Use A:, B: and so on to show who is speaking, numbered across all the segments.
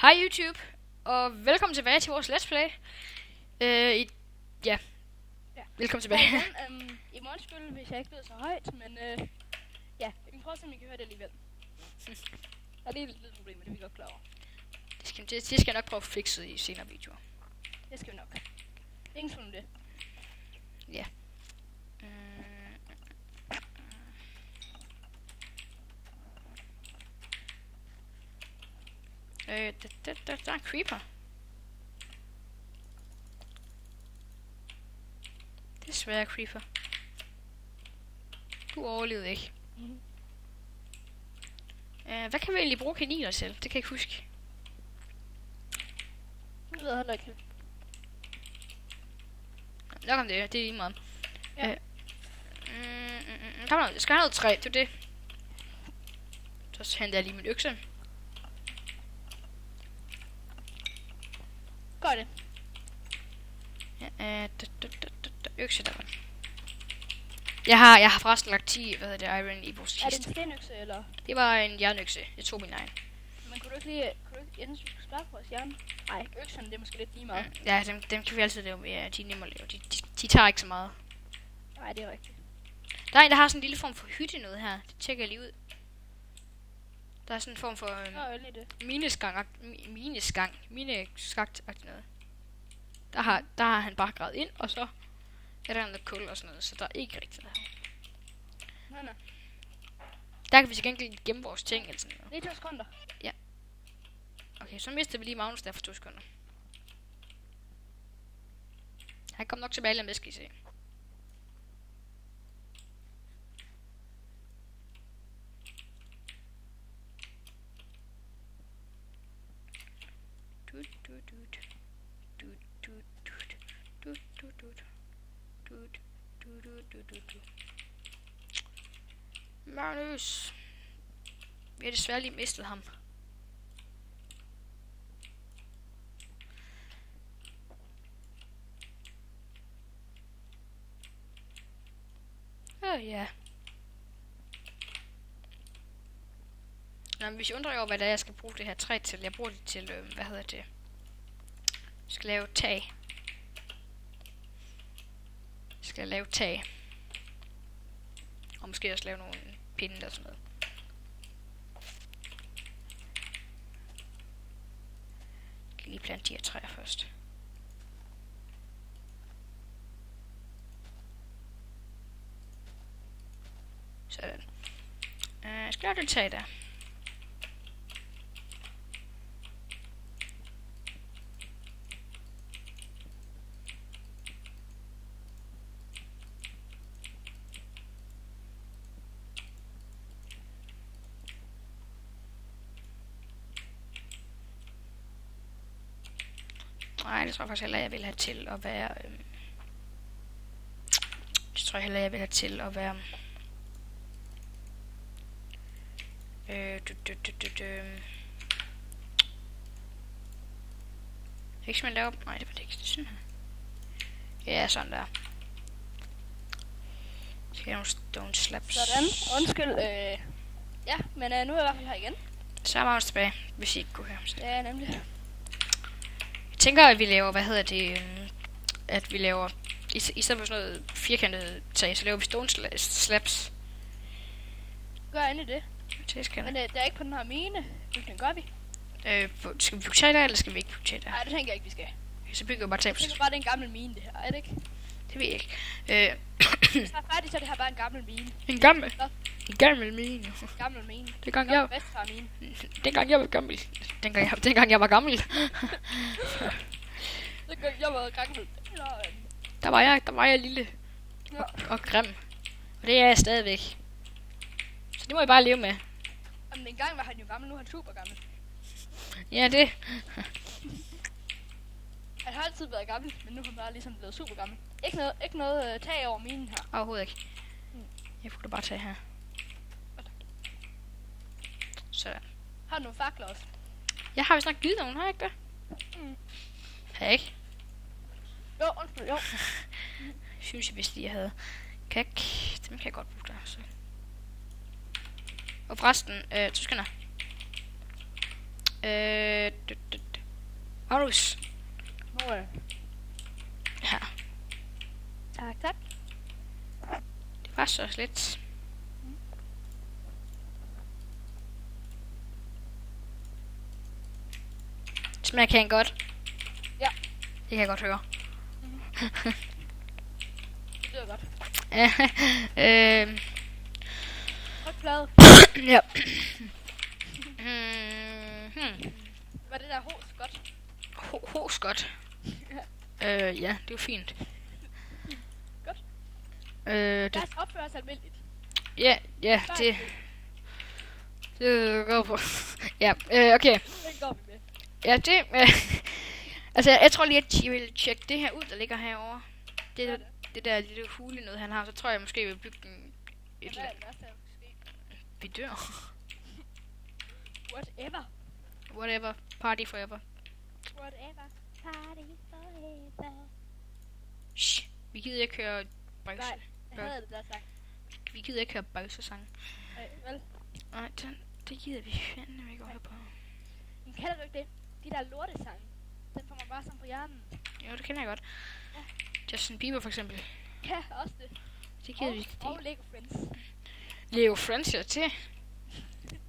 A: Hej YouTube, og velkommen tilbage til vores Let's Play. Ja, velkommen tilbage.
B: I morgen spille, hvis jeg ikke lyder så højt, men ja, jeg kan prøve at se, om I kan høre det alligevel. Der er lige et lille problem, men det er vi godt klar over.
A: Det skal jeg nok prøve at fikse i senere videoer.
B: Det skal vi nok. Ingen tvivl om det.
A: Ja. Der er en creeper. Desværre creeper. Du overlevede ikke. Hvad kan vi egentlig bruge kaniner til? Det kan jeg ikke huske.
B: Jeg ved heller ikke.
A: Nok om det, det er lige meget.
B: Ja.
A: Jeg skal have noget træ, det er det. Så henter jeg lige min økse.
B: Gør det.
A: Ja, økse der var. Jeg har forresten lagt 10, iron i vores kiste.
B: Er det en stenøkse, eller?
A: Det var en jernøkse. Jeg tog min egen.
B: Men kunne du ikke Jens, vi skulle starte på vores jern? Nej, økserne, det er måske lidt lige meget.
A: Ja, dem kan vi altid lave med. Ja, de er nemme at lave. De tager ikke så meget.
B: Nej, det er rigtigt.
A: Der er en, der har sådan en lille form for hytte noget her. Det tjekker jeg lige ud. Der er sådan en form for mineskagt-agtigt noget. Der har han bare gravet ind, og så er der noget kul og sådan noget, så der er ikke rigtigt noget.
B: Nej.
A: Der kan vi til gengæld gemme vores ting eller sådan noget.
B: Lige 2 sekunder.
A: Ja. Okay, så mister vi lige Magnus der for 2 sekunder. Han kommer nok tilbage med, skal I se. Magnus. Vi har desværre lige mistet ham. Ja. Nå, men hvis I undrer over, hvad det er, jeg skal bruge det her træ til. Jeg bruger det til, Jeg skal lave tag. Og måske også lave nogle pinde og sådan noget. Jeg kan lige plante de her træer først. Sådan. Jeg skal lave det tag der. Nej, det tror jeg faktisk heller, jeg vil have til at være... Det tror jeg heller, jeg vil have til at være... Ikke som jeg laver... Nej, det var det ikke. Det sådan her. Ja, sådan der. Så skal jeg nogle stone slabs.
B: Sådan. Undskyld. Ja, men nu er jeg i hvert fald her igen.
A: Så er Magnus tilbage, hvis I ikke kunne høre ham.
B: Ja, nemlig.
A: Jeg tænker, at vi laver, at vi laver, i stedet for sådan noget firkantet tag, så laver vi stone slabs.
B: Gør endelig det.
A: Men
B: det er ikke på den her mine. Hvilken gør vi?
A: Skal vi bygge der, eller skal vi ikke bygge der?
B: Nej, det tænker jeg ikke, vi skal.
A: Okay, så bygger vi bare tag på.
B: Jeg tænker bare, det er en gammel mine, det her. Er det ikke?
A: Det ved jeg ikke.
B: Hvis jeg er færdig, så er det her bare en gammel mine.
A: En gammel mine.
B: Gammel mine.
A: Dengang jeg var gammel. Dengang jeg var gammel.
B: Dengang jeg var gammel.
A: Der var jeg lille. Og grim. Og det er jeg stadigvæk. Så det må jeg bare leve med.
B: Jamen engang var han jo gammel, nu er han super gammel.
A: Ja, det.
B: Han har altid været gammel, men nu er han bare ligesom blevet super gammel. Ikke noget tag over minen her.
A: Overhovedet ikke. Jeg får da bare tage her. Sådan.
B: Har du nogle fakler også?
A: Jeg har vist nok givet nogen, har jeg ikke det? Har jeg ikke?
B: Jo, undskyld, jo.
A: Synes jeg vist lige, jeg havde. Dem kan jeg godt bruge der. Så. Og forresten, 2 sekunder. Aarhus.
B: Nå ja.
A: Ja,
B: Tak.
A: det var så lidt. Smager kan godt.
B: Ja.
A: Det kan jeg godt høre.
B: Det lyder godt. Tryk plade.
A: Ja.
B: Var det der hos godt?
A: Hos godt. Ja, det er jo fint.
B: Godt.
A: Det,
B: Lad os opføre os almindeligt.
A: ja, det går på. Ja, okay.
B: Den går vi med.
A: Ja, det... altså, jeg tror lige, at jeg vil tjekke det her ud, der ligger herovre. Det der lille hule noget, han har. Så tror jeg måske, jeg vil bygge den...
B: Hvad er det værste, der kan ske?
A: Vi dør.
B: Whatever.
A: Whatever. Party forever.
B: Whatever. Party forever.
A: Shh. Vi gider ikke køre bøjse.
B: Nej, jeg havde det der sagt.
A: Vi gider ikke køre bøjsesang.
B: Vel?
A: Nej, det gider vi fandme ikke at høre på.
B: Men kender du ikke det? De der lortesange. Den får man bare sådan på hjernen.
A: Jo, det kender jeg godt.
B: Ja.
A: Justin Bieber for eksempel.
B: Ja, også det.
A: Det gider vi ikke.
B: Og Lego Friends.
A: Lego Friends, ja,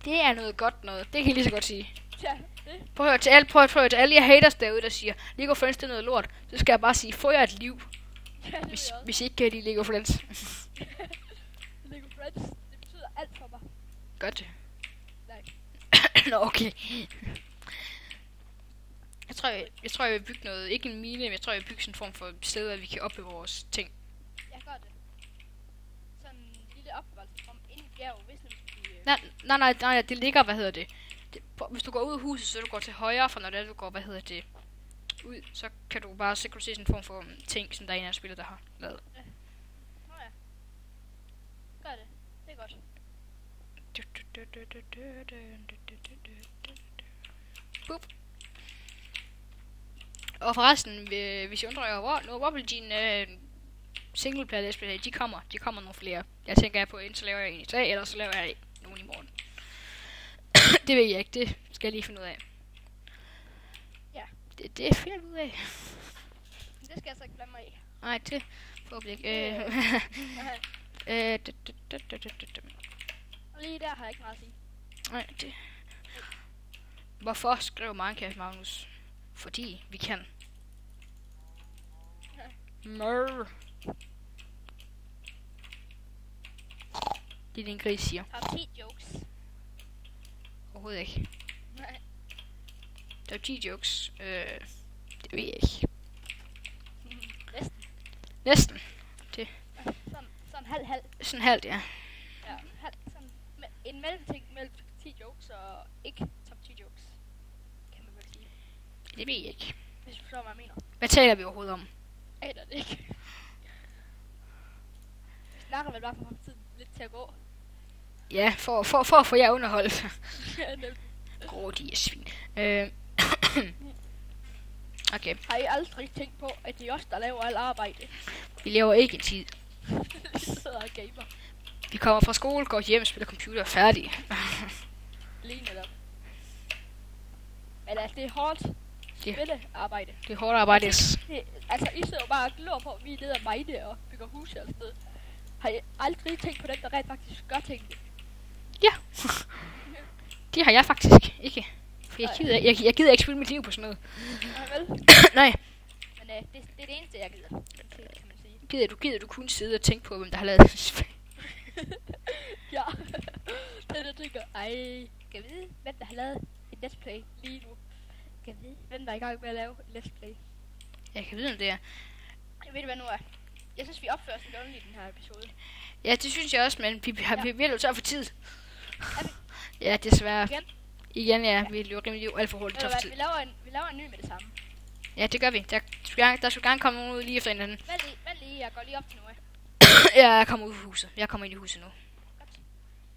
A: det er noget godt noget. Det kan jeg lige så godt sige.
B: Ja, det.
A: Prøv at høre til alle jer haters derude, der siger, Lego Friends det er noget lort. Så skal jeg bare sige, få jer et liv,
B: Ja, det vil jeg også.
A: hvis I ikke kan lide Lego Friends.
B: Lego Friends, det betyder alt for mig.
A: Godt.
B: Nej.
A: Nå, okay. Jeg tror, jeg vil bygge noget, ikke en mine, men jeg tror, jeg vil bygge sådan en form for sted, hvor vi kan opbevare vores ting.
B: Jeg gør det. Sådan en lille opbevarelsesrum inde i bjerget, hvis nu skulle
A: Nej, det ligger, hvis du går ud af huset, så du går til højre, for når det er, du går, ud, så kan du bare se sådan en form for ting, som der er en af spillere, der har lavet.
B: Nå ja. Gør det. Det er godt.
A: Boop. Og forresten, hvis I undrer jer over, når Wobble din singleplayer let's play, de kommer nogle flere. Jeg tænker på, enten så laver jeg en i dag, eller så laver jeg nogen i morgen. Det ved jeg ikke, det skal jeg lige finde ud af.
B: Ja.
A: Det finder jeg ud af.
B: Det skal jeg så ikke blande mig i.
A: Nej, det forhåbentlig ikke.
B: Og lige der har jeg ikke meget at sige.
A: Nej, det... Hvorfor skriver Minecraft, Magnus? Fordi vi kan. Mør. Det er din gris siger.
B: Har 10 jokes.
A: Overhovedet ikke.
B: Nej.
A: Der er 10 jokes. Det ved jeg ikke.
B: Næsten.
A: Næsten.
B: Sådan halv.
A: Sådan halvt, ja.
B: Ja, sådan en mellemting mellem 10 jokes og ikke top 10 jokes. Kan man vel sige.
A: Det ved jeg ikke.
B: Hvis du forstår, hvad jeg mener.
A: Hvad taler vi overhovedet om?
B: Aner det ikke. Vi snakker vel bare for at få tiden lidt til at gå.
A: Ja, for at få jer underholdt.
B: Ja, nemlig.
A: Grådige svin. Okay.
B: Har I aldrig tænkt på, at det er os, der laver alt arbejde?
A: Vi laver ikke en tid.
B: Vi sidder og gamer.
A: Vi kommer fra skole, går hjem, spiller computer, færdig.
B: Lige netop. Men altså, det er hårdt spillearbejde.
A: Det er hårdt arbejde.
B: Altså, I sidder jo bare og glor på, at vi er nede og mine og bygger huse og sådan noget. Har I aldrig tænkt på dem, der rent faktisk gør tingene?
A: Ja. Det har jeg faktisk ikke. For jeg gider ikke spille mit liv på sådan noget.
B: Nej, vel?
A: Nej.
B: Men det er det eneste, jeg gider. Kan man sige.
A: Gider du kun sidde og tænke på, hvem der har lavet det?
B: Ja. Det er det, jeg tænker. Ej, kan jeg vide, hvem der har lavet et let's play lige nu? Kan jeg vide, hvem der er i gang med at lave et let's play?
A: Jeg kan vide, om det er.
B: Jeg ved, hvad nu er. Jeg synes, vi opfører os lidt ordentligt i den her episode.
A: Ja, det synes jeg også, men vi er jo tør for tid.
B: Er vi?
A: Ja, desværre.
B: Igen?
A: Ja. Vi løber rimelig alt for hurtigt tør for tid.
B: Vi laver en ny med det samme.
A: Ja, det gør vi. Der skulle gerne komme nogen ud lige efter hinanden.
B: Vent lige, jeg går lige op til nu.
A: Ja, jeg kommer ud i huset. Jeg kommer ind i huset nu.
B: Godt.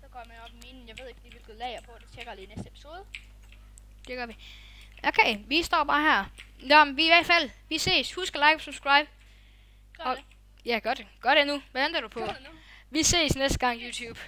B: Så går jeg op i minen. Jeg ved ikke lige, hvilket lag jeg er på. Det tjekker jeg lige i næste episode.
A: Det gør vi. Okay, vi står bare her. Nå, men vi er i hvert fald. Vi ses. Husk at like og subscribe.
B: Gør det.
A: Ja, gør det. Gør det nu. Hvad venter du på?
B: Gør det nu.
A: Vi ses næste gang, YouTube.